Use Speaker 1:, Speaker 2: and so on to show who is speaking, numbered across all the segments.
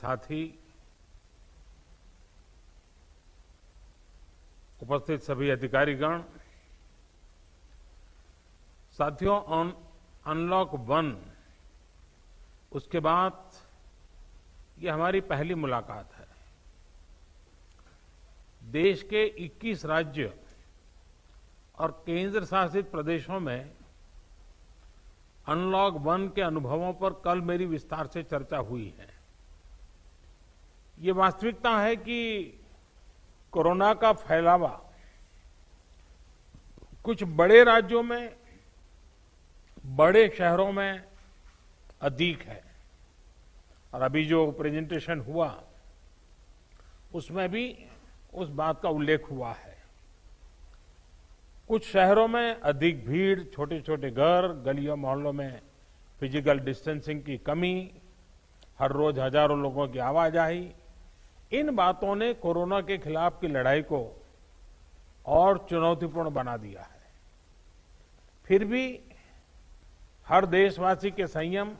Speaker 1: साथी, उपस्थित सभी अधिकारीगण, साथियों, अनलॉक 1 उसके बाद ये हमारी पहली मुलाकात है। देश के 21 राज्य और केंद्र शासित प्रदेशों में अनलॉक 1 के अनुभवों पर कल मेरी विस्तार से चर्चा हुई है। ये वास्तविकता है कि कोरोना का फैलावा कुछ बड़े राज्यों में, बड़े शहरों में अधिक है और अभी जो प्रेजेंटेशन हुआ उसमें भी उस बात का उल्लेख हुआ है। कुछ शहरों में अधिक भीड़, छोटे छोटे घर, गलियों मोहल्लों में फिजिकल डिस्टेंसिंग की कमी, हर रोज हजारों लोगों की आवाजाही, इन बातों ने कोरोना के खिलाफ की लड़ाई को और चुनौतीपूर्ण बना दिया है। फिर भी हर देशवासी के संयम,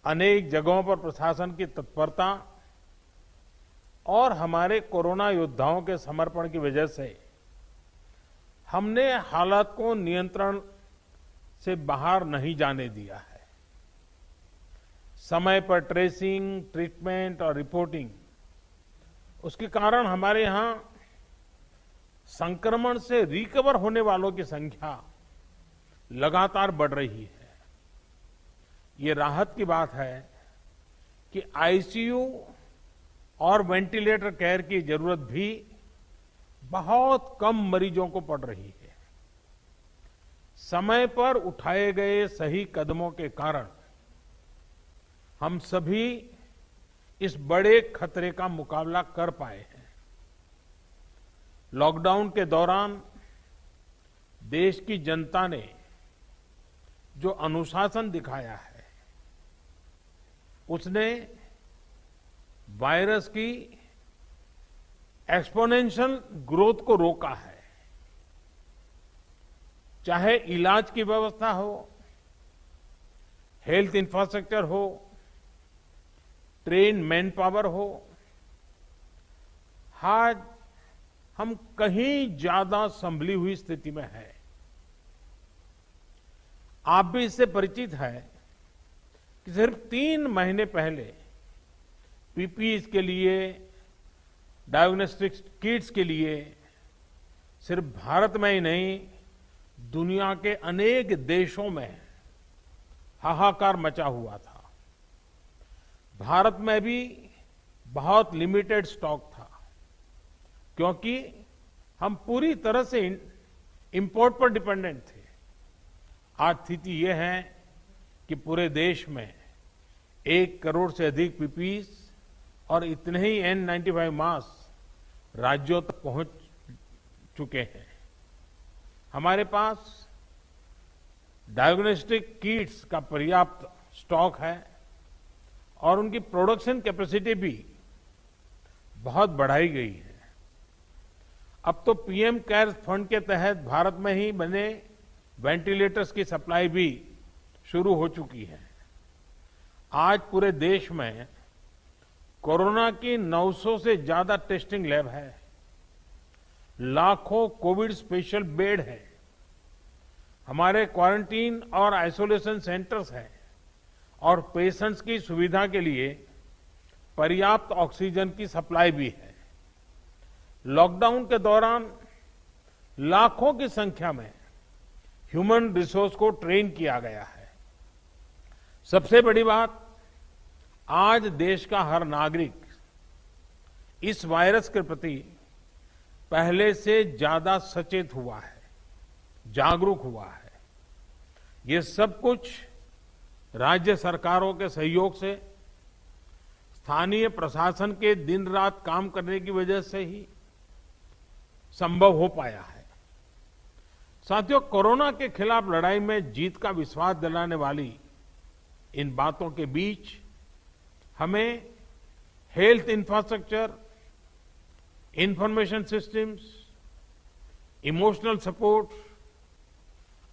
Speaker 1: अनेक जगहों पर प्रशासन की तत्परता और हमारे कोरोना योद्धाओं के समर्पण की वजह से हमने हालात को नियंत्रण से बाहर नहीं जाने दिया है। समय पर ट्रेसिंग, ट्रीटमेंट और रिपोर्टिंग, उसके कारण हमारे यहां संक्रमण से रिकवर होने वालों की संख्या लगातार बढ़ रही है। ये राहत की बात है कि आईसीयू और वेंटिलेटर केयर की जरूरत भी बहुत कम मरीजों को पड़ रही है। समय पर उठाए गए सही कदमों के कारण हम सभी इस बड़े खतरे का मुकाबला कर पाए हैं। लॉकडाउन के दौरान देश की जनता ने जो अनुशासन दिखाया है, उसने वायरस की एक्सपोनेंशियल ग्रोथ को रोका है। चाहे इलाज की व्यवस्था हो, हेल्थ इंफ्रास्ट्रक्चर हो, ट्रेन मैन पावर हो, आज हम कहीं ज्यादा संभली हुई स्थिति में हैं। आप भी इससे परिचित हैं कि सिर्फ 3 महीने पहले पीपीई के लिए, डायग्नोस्टिक किट्स के लिए सिर्फ भारत में ही नहीं, दुनिया के अनेक देशों में हाहाकार मचा हुआ था। भारत में भी बहुत लिमिटेड स्टॉक था, क्योंकि हम पूरी तरह से इंपोर्ट पर डिपेंडेंट थे। आज स्थिति यह है कि पूरे देश में 1 करोड़ से अधिक पीपीई और इतने ही N95 मास्क राज्यों तक पहुंच चुके हैं। हमारे पास डायग्नोस्टिक किट्स का पर्याप्त स्टॉक है और उनकी प्रोडक्शन कैपेसिटी भी बहुत बढ़ाई गई है। अब तो पीएम केयर्स फंड के तहत भारत में ही बने वेंटिलेटर्स की सप्लाई भी शुरू हो चुकी है। आज पूरे देश में कोरोना की 900 से ज्यादा टेस्टिंग लैब है, लाखों कोविड स्पेशल बेड है, हमारे क्वारंटीन और आइसोलेशन सेंटर्स हैं और पेशेंट्स की सुविधा के लिए पर्याप्त ऑक्सीजन की सप्लाई भी है। लॉकडाउन के दौरान लाखों की संख्या में ह्यूमन रिसोर्स को ट्रेन किया गया है। सबसे बड़ी बात, आज देश का हर नागरिक इस वायरस के प्रति पहले से ज्यादा सचेत हुआ है, जागरूक हुआ है। ये सब कुछ राज्य सरकारों के सहयोग से, स्थानीय प्रशासन के दिन रात काम करने की वजह से ही संभव हो पाया है। साथियों, कोरोना के खिलाफ लड़ाई में जीत का विश्वास दिलाने वाली इन बातों के बीच हमें health infrastructure, information systems, emotional support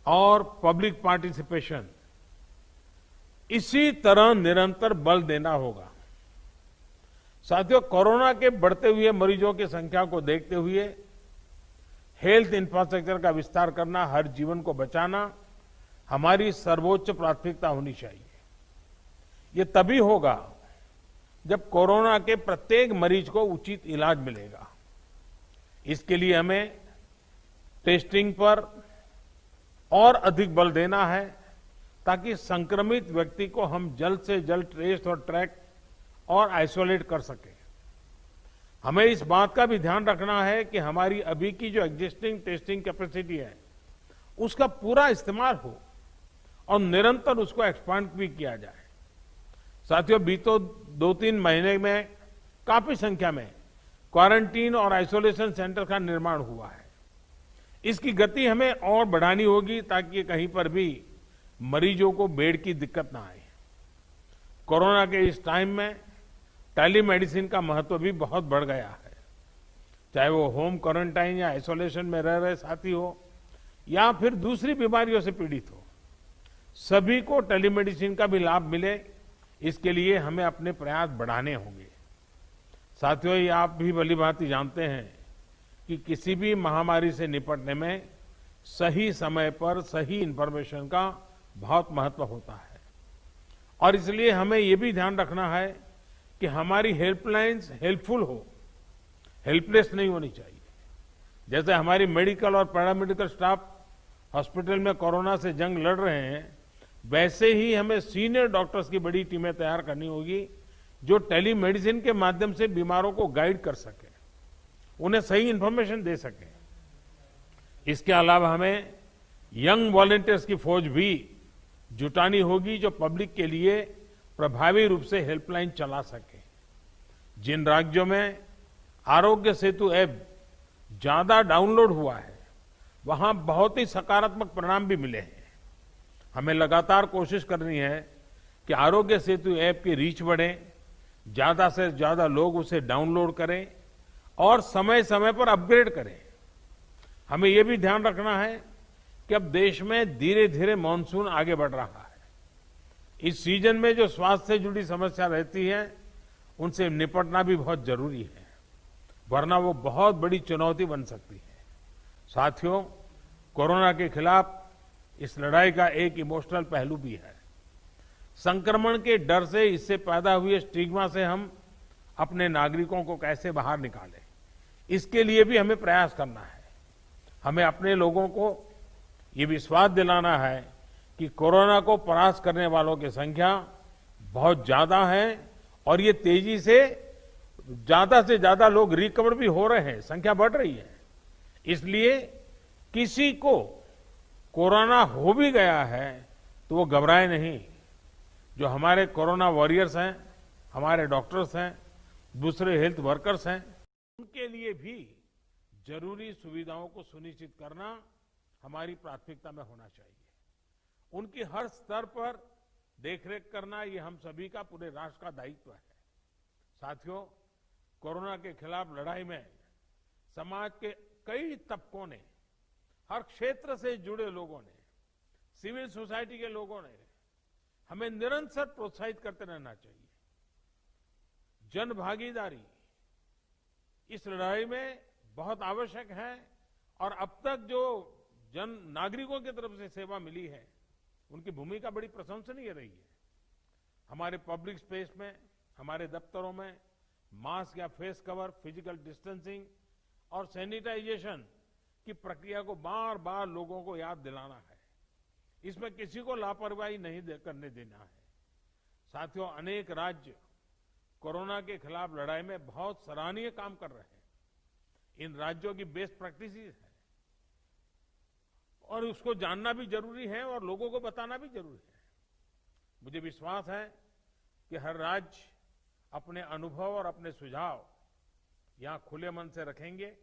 Speaker 1: और पब्लिक पार्टिसिपेशन, इसी तरह निरंतर बल देना होगा। साथियों, कोरोना के बढ़ते हुए मरीजों की संख्या को देखते हुए हेल्थ इंफ्रास्ट्रक्चर का विस्तार करना, हर जीवन को बचाना हमारी सर्वोच्च प्राथमिकता होनी चाहिए। ये तभी होगा जब कोरोना के प्रत्येक मरीज को उचित इलाज मिलेगा। इसके लिए हमें टेस्टिंग पर और अधिक बल देना है ताकि संक्रमित व्यक्ति को हम जल्द से जल्द ट्रेस और ट्रैक और आइसोलेट कर सकें। हमें इस बात का भी ध्यान रखना है कि हमारी अभी की जो एग्जिस्टिंग टेस्टिंग कैपेसिटी है उसका पूरा इस्तेमाल हो और निरंतर उसको एक्सपांड भी किया जाए। साथियों, बीते 2-3 महीने में काफी संख्या में क्वारंटीन और आइसोलेशन सेंटर का निर्माण हुआ है। इसकी गति हमें और बढ़ानी होगी ताकि कहीं पर भी मरीजों को बेड की दिक्कत ना आए। कोरोना के इस टाइम में टेलीमेडिसिन का महत्व भी बहुत बढ़ गया है। चाहे वो होम क्वारंटाइन या आइसोलेशन में रह रहे साथी हो या फिर दूसरी बीमारियों से पीड़ित हो, सभी को टेलीमेडिसिन का भी लाभ मिले, इसके लिए हमें अपने प्रयास बढ़ाने होंगे। साथियों, ये आप भी भलीभांति जानते हैं कि किसी भी महामारी से निपटने में सही समय पर सही इंफॉर्मेशन का बहुत महत्व होता है और इसलिए हमें ये भी ध्यान रखना है कि हमारी हेल्पलाइंस हेल्पफुल हो, हेल्पलेस नहीं होनी चाहिए। जैसे हमारी मेडिकल और पैरामेडिकल स्टाफ हॉस्पिटल में कोरोना से जंग लड़ रहे हैं, वैसे ही हमें सीनियर डॉक्टर्स की बड़ी टीमें तैयार करनी होगी जो टेलीमेडिसिन के माध्यम से बीमारों को गाइड कर सके, उन्हें सही इंफॉर्मेशन दे सके। इसके अलावा हमें यंग वॉलंटियर्स की फौज भी जुटानी होगी जो पब्लिक के लिए प्रभावी रूप से हेल्पलाइन चला सके। जिन राज्यों में आरोग्य सेतु ऐप ज्यादा डाउनलोड हुआ है, वहां बहुत ही सकारात्मक परिणाम भी मिले हैं। हमें लगातार कोशिश करनी है कि आरोग्य सेतु ऐप की रीच बढ़े, ज्यादा से ज्यादा लोग उसे डाउनलोड करें और समय समय पर अपग्रेड करें। हमें यह भी ध्यान रखना है कि अब देश में धीरे धीरे मानसून आगे बढ़ रहा है। इस सीजन में जो स्वास्थ्य से जुड़ी समस्या रहती है उनसे निपटना भी बहुत जरूरी है, वरना वो बहुत बड़ी चुनौती बन सकती है। साथियों, कोरोना के खिलाफ इस लड़ाई का एक इमोशनल पहलू भी है। संक्रमण के डर से, इससे पैदा हुए स्टिग्मा से हम अपने नागरिकों को कैसे बाहर निकालें, इसके लिए भी हमें प्रयास करना है। हमें अपने लोगों को ये विश्वास दिलाना है कि कोरोना को परास्त करने वालों की संख्या बहुत ज्यादा है और ये तेजी से ज्यादा लोग रिकवर भी हो रहे हैं, संख्या बढ़ रही है। इसलिए किसी को कोरोना हो भी गया है तो वो घबराए नहीं। जो हमारे कोरोना वॉरियर्स हैं, हमारे डॉक्टर्स हैं, दूसरे हेल्थ वर्कर्स हैं, उनके लिए भी जरूरी सुविधाओं को सुनिश्चित करना हमारी प्राथमिकता में होना चाहिए। उनकी हर स्तर पर देखरेख करना ये हम सभी का, पूरे राष्ट्र का दायित्व है। साथियों, कोरोना के खिलाफ लड़ाई में समाज के कई तबकों ने, हर क्षेत्र से जुड़े लोगों ने, सिविल सोसाइटी के लोगों ने हमें निरंतर प्रोत्साहित करते रहना चाहिए। जन भागीदारी इस लड़ाई में बहुत आवश्यक है और अब तक जो जन नागरिकों की तरफ से सेवा मिली है उनकी भूमिका बड़ी प्रशंसनीय रही है। हमारे पब्लिक स्पेस में, हमारे दफ्तरों में मास्क या फेस कवर, फिजिकल डिस्टेंसिंग और सैनिटाइजेशन की प्रक्रिया को बार बार लोगों को याद दिलाना है। इसमें किसी को लापरवाही नहीं करने देना है। साथियों, अनेक राज्य कोरोना के खिलाफ लड़ाई में बहुत सराहनीय काम कर रहे हैं। इन राज्यों की बेस्ट प्रैक्टिसेस है और उसको जानना भी जरूरी है और लोगों को बताना भी जरूरी है। मुझे विश्वास है कि हर राज्य अपने अनुभव और अपने सुझाव यहां खुले मन से रखेंगे,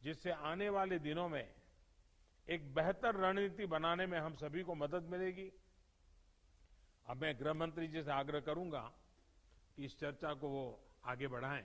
Speaker 1: जिससे आने वाले दिनों में एक बेहतर रणनीति बनाने में हम सभी को मदद मिलेगी। अब मैं गृह मंत्री जी से आग्रह करूंगा कि इस चर्चा को वो आगे बढ़ाएं।